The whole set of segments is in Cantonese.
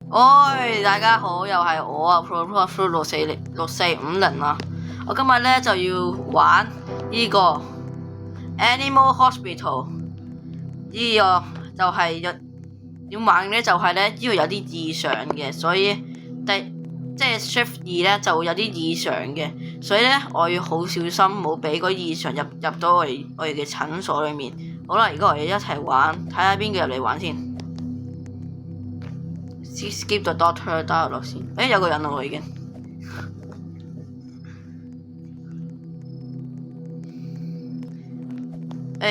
喂，大家好，又係我啊 Pro 6450啊！我今日咧就要玩呢個 Animal Hospital，呢個就係點玩咧？就係咧呢個有啲異常嘅，所以即係 Shift 2咧就會有啲異常嘅，所以咧我要好小心，冇俾嗰異常入到我哋嘅診所裏面。好啦，而家我哋一齊玩，睇下邊個入嚟玩先。skip 咗 Doctor 打落先。有個人啦，我已經。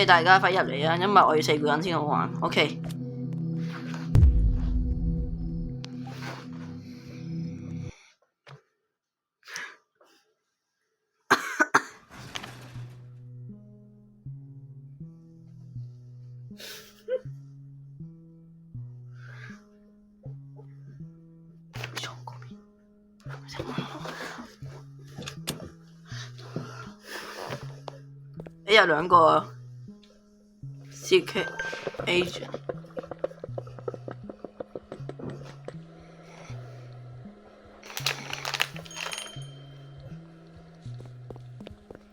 大家快入嚟啊！因為我要4個人先好玩。OK。有2個 Secret Agent。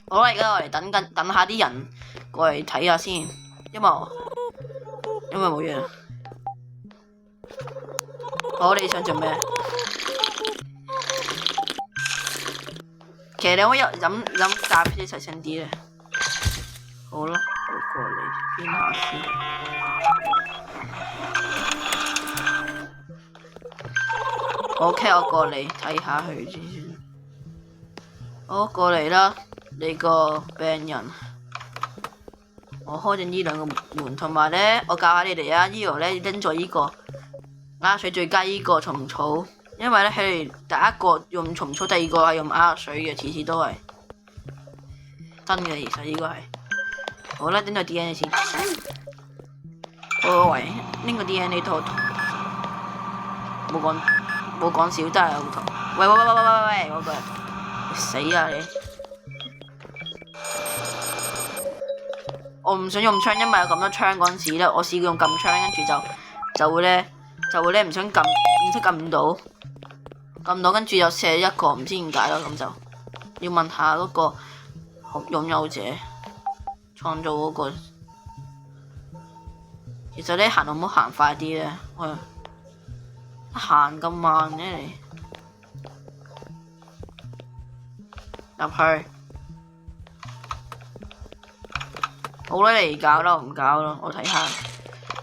好啦，而家我嚟等下啲人過嚟睇下先，因為冇嘢。好，你想做咩？其實你可以飲咖啡細聲啲咧。好啦，我過嚟邊下先。OK，我過嚟睇下佢先。好，過嚟啦，你個病人。我開正呢2個門，同埋咧，我教下你哋啊，呢度咧拎咗呢個鴨水最佳呢個蟲草，因為咧佢哋第一個用蟲草，第2個係用鴨水嘅，次次都係真嘅。其實呢個係好啦，拎咗 DNA 先。喂，拎個 DNA 套冇講少，真係好痛。喂，嗰個死啊你！我唔想用槍，因為有咁多槍嗰陣時咧，我試過用撳槍，跟住就會咧唔想撳唔到，跟住又射1個，唔知點解咯。咁就要問下嗰個擁有者創造嗰個。其實你行可唔可以行快啲咧？行咁慢嘅你入去。好啦，你搞啦，我唔搞啦，我睇下，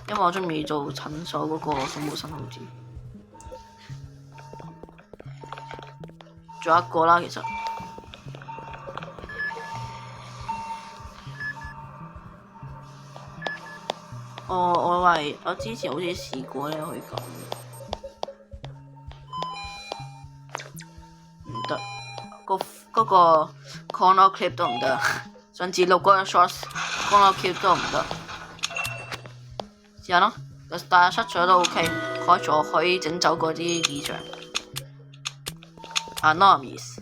因為我仲未做診所嗰個服務生好似，仲有1個啦，其實。我之前好似試過咧，可以咁，唔得，嗰個 corner clip 都唔得，上次錄嗰個 shorts corner clip 都唔得，試下咯，但係出咗都 OK， 開咗可以整走嗰啲異常。Anomalies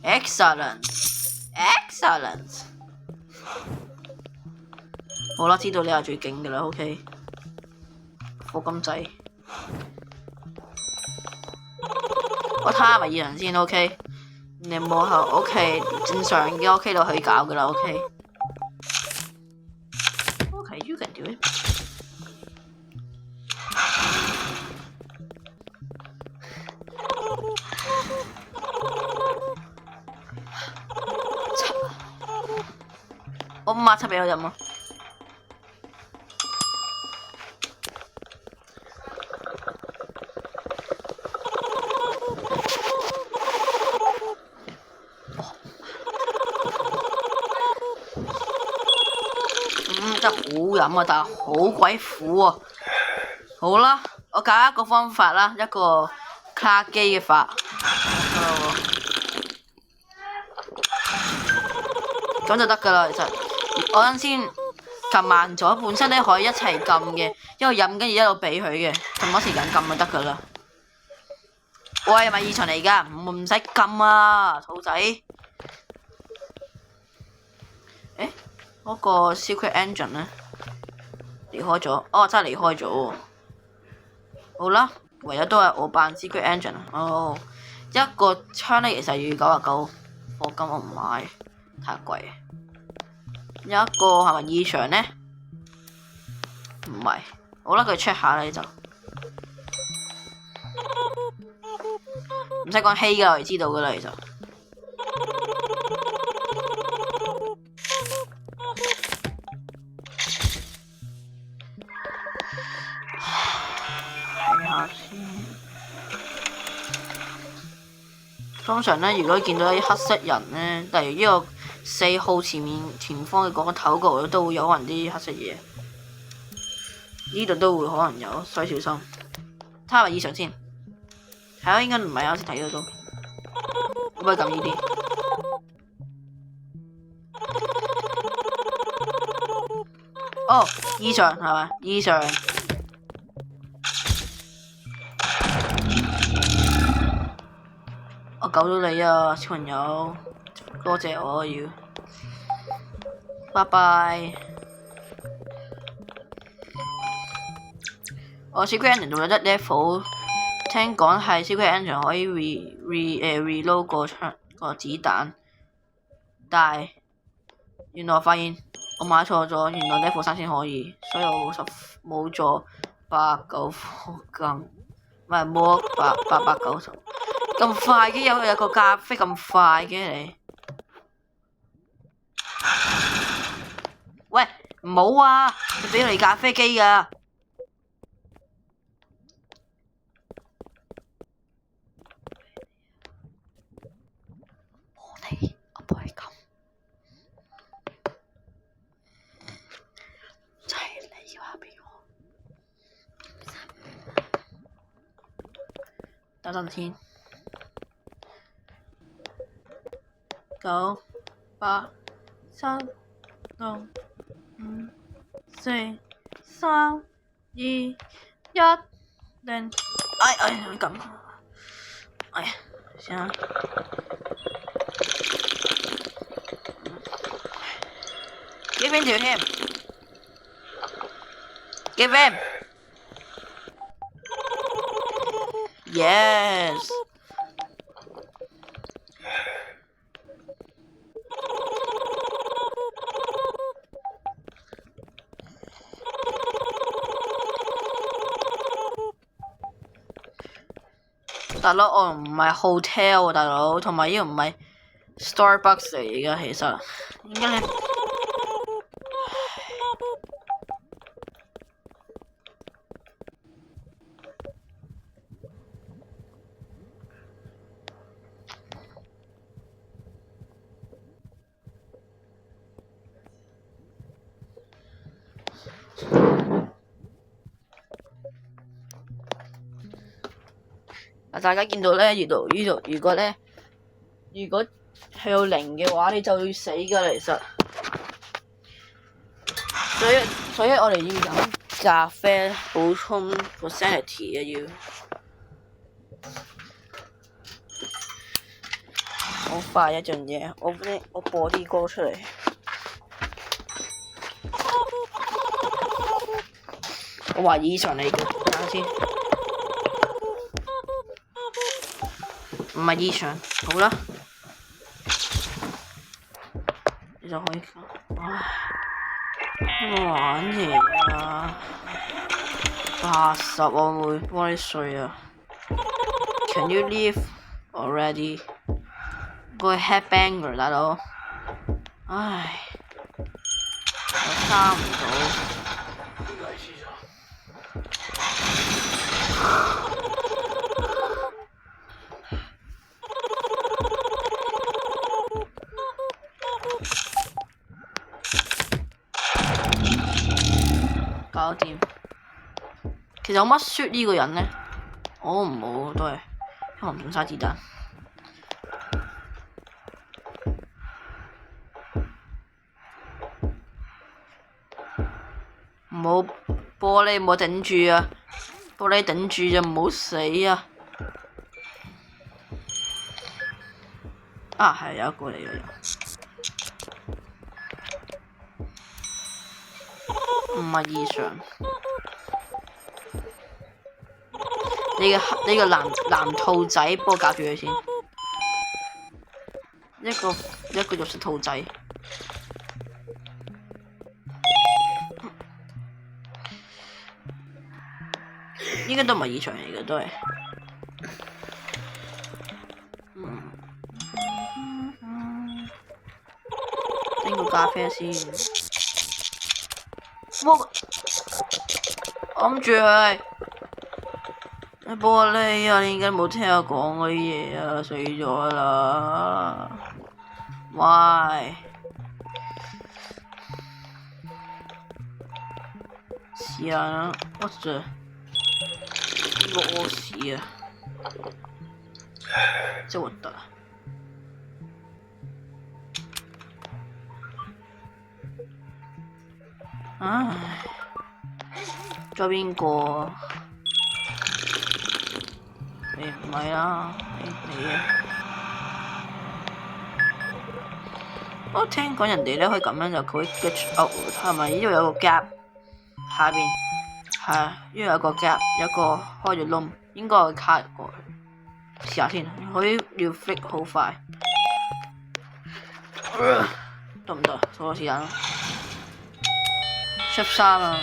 excellent。好啦，知道你係最勁嘅啦 ，OK。火金仔，我睇下係咪異常先 ，OK。你冇後 OK， 正常嘅 OK 就可以搞嘅啦 ，OK。You can do it。我抹茶俾我飲啊！真係好飲啊，但係好鬼苦啊！好啦，我教一個方法啦，一個卡機嘅法，咁就得㗎啦。其實我啱先撳慢咗，本身咧可以一齊撳嘅，一路飲跟住一路俾佢嘅，同一時間撳就得㗎啦。喂，係咪異常嚟㗎？唔使撳啊，兔仔。嗰個 Secret Agent 咧離開咗，真係離開咗喎。好啦，唯一都係我扮 Secret Engine 哦，一個槍咧其實要99課金，我唔買，太貴。有一個係咪異常咧？唔係，好啦，佢 check 下啦，你就唔使講希㗎，我哋知道㗎啦，其實。睇下先。通常咧，如果見到啲黑色人咧，例如呢個4號前方嘅嗰個頭嗰度都會有可能啲黑色嘢。呢度都會可能有，所以小心。睇下係咪異常先。係啊，應該唔係啊，先睇到都。可唔可以撳呢啲？哦，異常係咪？異常。我救咗你啊，小朋友，多謝我要。拜拜。我 Secret Engine 仲有得 level， 聽講係 Secret Engine 可以 reload 個子彈，但係原來我發現我買錯咗，原來 level 3先可以，所以我冇咗89課金，唔係冇890。咁快嘅有個咖啡咁快嘅你？喂，唔好啊！你俾嚟咖啡機㗎。我幫你撳，就係你要俾我。等陣先。9、8、7、6、5、4、3、2、1，零。你撳。哎呀，先啊。Give in to him. Give in. Yes. 大佬，我唔係 hotel 啊，大佬，同埋呢個唔係 Starbucks 嚟㗎，其實應該你。大家見到咧，如果咧，如果係有0嘅話，你就要死㗎啦，其實。所以我哋要飲咖啡補充個 sanity 啊要。好快一樣嘢，我播啲歌出嚟。我話異常嚟嘅，等下先。唔係異常，好啦，你就可以。玩嘢啊！80我會幫你睡啊。Can you leave already？ 個 headbanger 大佬，唉，我揸唔到。搞掂。其實我乜 shoot 呢個人呢？我唔好都係，因為我唔想嘥子彈。唔好玻璃唔好頂住啊！玻璃頂住就唔好死啊！啊，係有一個嚟嘅，唔係異常。你個藍兔仔，幫我搞住佢先。一個肉食兔仔。應該都唔係異常嚟嘅，都係。整個咖啡先。揞住佢。玻璃啊！你而家冇聽我講嗰啲嘢啊，死咗啦！喂，屎啊！我這呢個屙屎啊！真核突啊！唉，仲有邊個？唔係啦，你啊！我聽講人哋咧可以咁樣就佢嘅係咪？因為有個夾下邊係，因為有個夾，有個開咗窿，應該可以卡過去。試下先，佢要 flick 好快，得唔得？數個時間啦。13啊！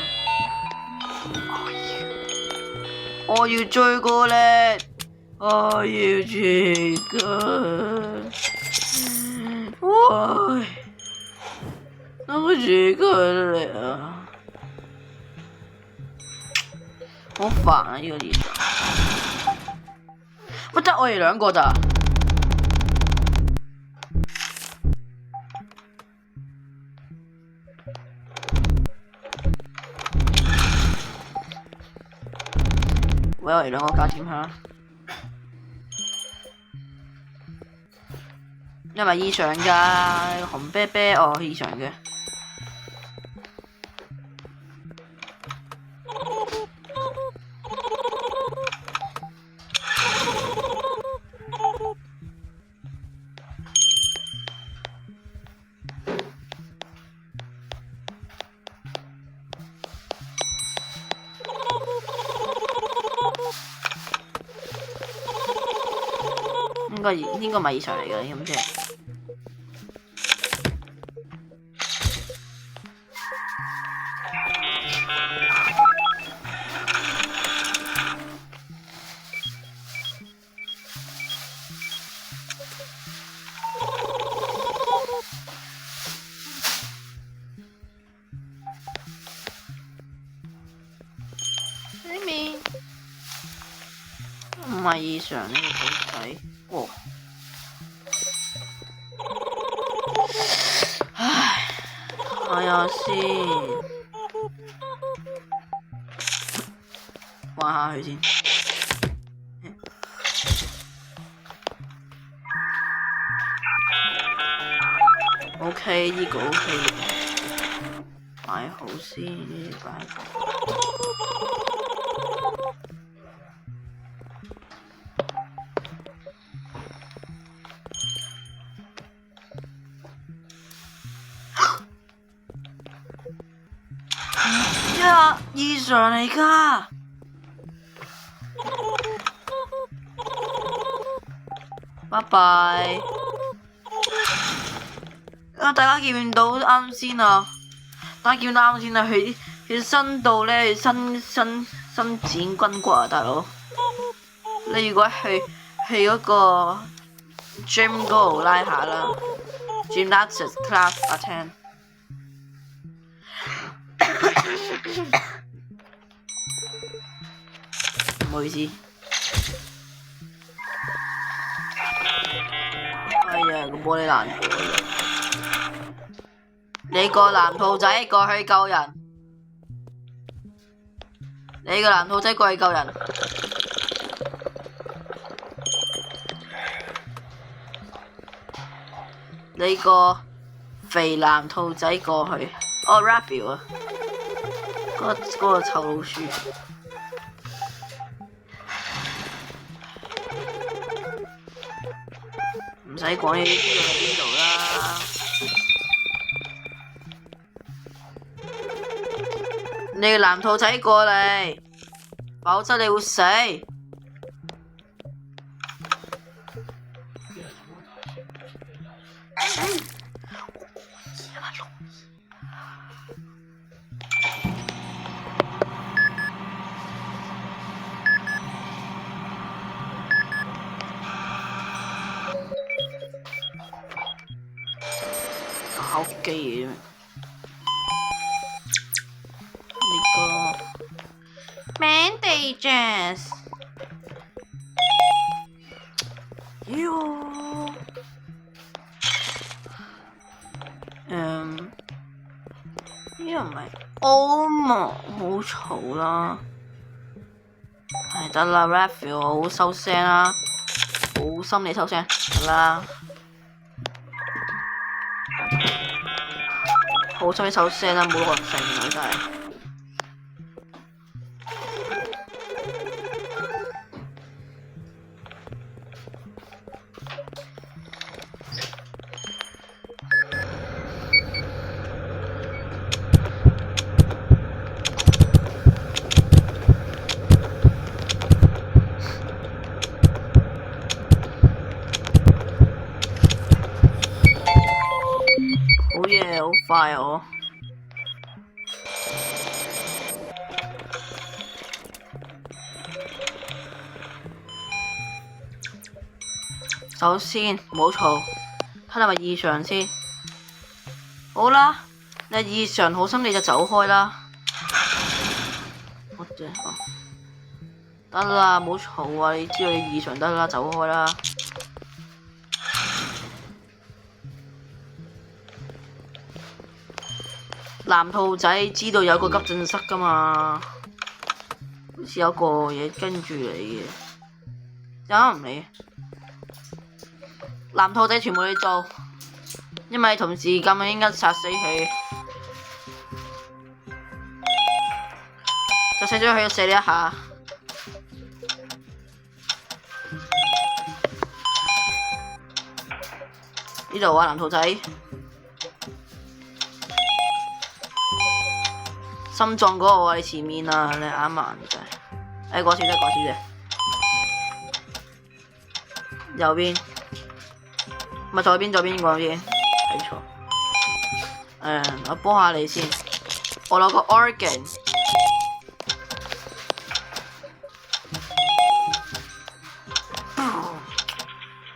我要追過咧！我要追過，喂，我追過嚟啊！好煩啊！呢個異常，乜得我哋兩個咋？喂，我哋兩個搞掂下。因為異常㗎，紅啤啤哦，異常嘅。應該唔係異常嚟嘅，咁即係。唔係異常呢個兔仔，哇！唉，睇下先，玩下佢先。OK， 呢個 OK 嘅，擺好先，呢啲擺好。異常嚟㗎，拜拜。大家見唔到啱先啊？大家見到啱先啊？佢伸到咧，伸展筋骨啊，大佬。你如果去嗰個 gym 嗰度拉下啦 ，gymnastics class attend。唔好意思，哎呀個玻璃爛咗。你個藍兔仔過去救人，你個藍兔仔過去救人。你個肥藍兔仔過去，哦 Raphael 啊，嗰個臭老鼠。唔使講，你都知道喺邊度啦。你個藍兔仔過嚟，否則你會死。考機嘅呢個 Mandy Jazz， 喲，呢個唔係 ，Oh my，好嘈啦，係得啦 ，Raphael 好收聲啦，好心你收聲，得啦。好心你收聲啦，冇落成啊真係。好嘢，好快哦！首先唔好嘈，睇係咪異常先。好啦，你異常好心你就走開啦。我啫，得啦，唔好嘈啊！你知道你異常得啦，走開啦。藍兔仔知道有個急症室㗎嘛？好似有個嘢跟住你嘅，有唔理。藍兔仔全部你做，因為同時咁應該殺死佢，就死咗佢，射你一下。呢度啊，藍兔仔，心臟嗰個喺前面啊，你啱慢真係。講笑啫，講笑啫。右邊。唔係左邊嗰邊，睇錯。我幫下你先。我攞個 organ。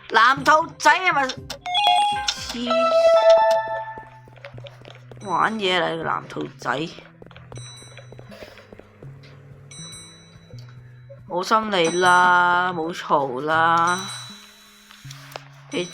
藍兔仔係咪黐玩嘢嚟？藍兔仔，好心你啦，冇嘈啦。你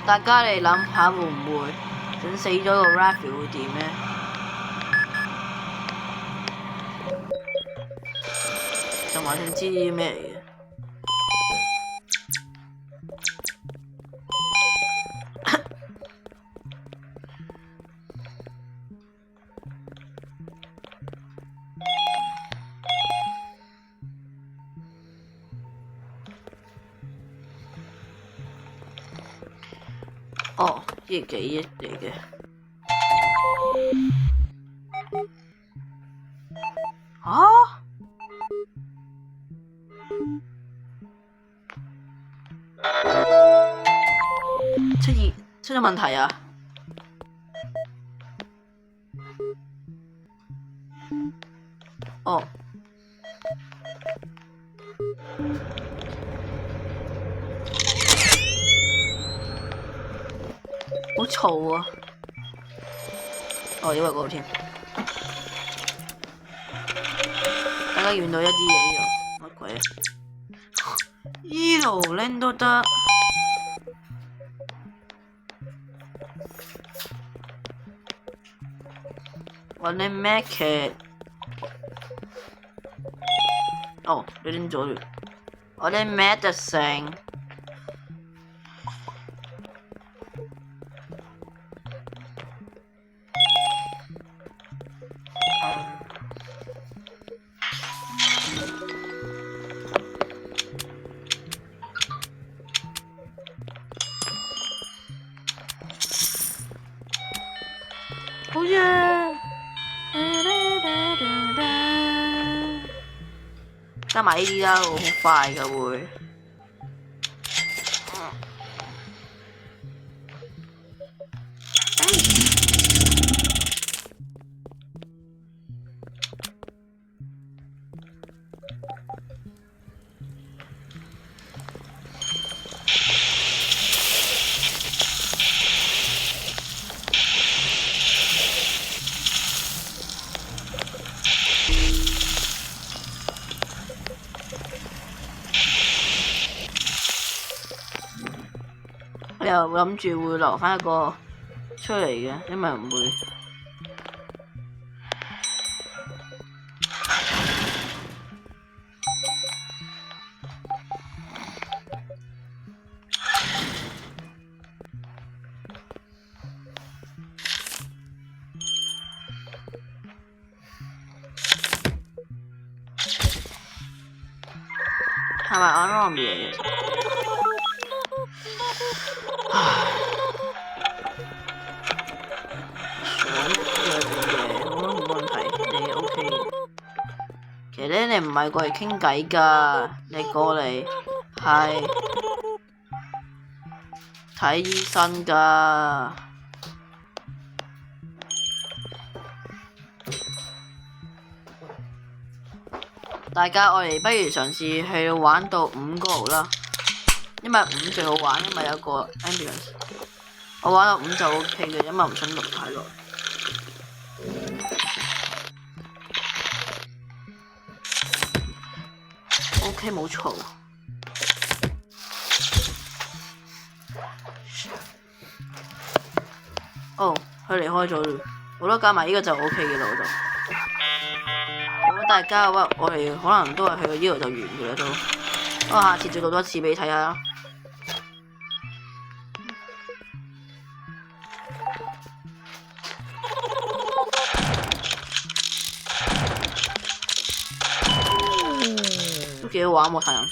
大家嚟諗下會唔會整死咗個 Raphael 會點呢？就話想知啲咩嚟嘅？哦，呢係幾億嚟嘅。出咗問題啊！哦。好嘈啊！哦，因為嗰個添，大家見到一啲嘢呢度，乜鬼啊？呢度拎都得，揾你咩劇？哦，你拎咗了。我啲 medicine。好嘢！加埋呢啲啦，好快㗎會。我又諗住會留翻一個出嚟嘅，因為唔會。係咪安樂嘢？其實咧，你唔係過嚟傾偈㗎，你過嚟係睇醫生㗎。大家我哋不如嘗試去玩到5個啦，因為5最好玩，因為有個 ambulance。我玩到5就 OK 嘅，因為唔想錄太耐。OK 冇嘈。哦，佢離開咗啦。好啦，加埋呢個就 OK 嘅啦，我就。大家我哋可能都係去到呢度就完嘅啦都。我下次再錄多次俾你睇下啦。都幾好玩喎，太陽。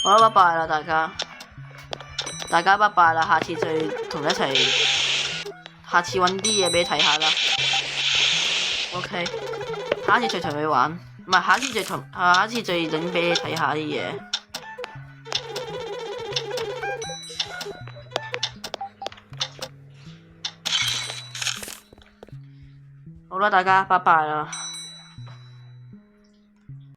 好啦，拜拜啦大家。大家拜拜啦，下次再同你一齊。下次揾啲嘢俾你睇下啦。OK， 下一次再同你玩，唔係下一次再整俾你睇下啲嘢。好啦，大家拜拜啦。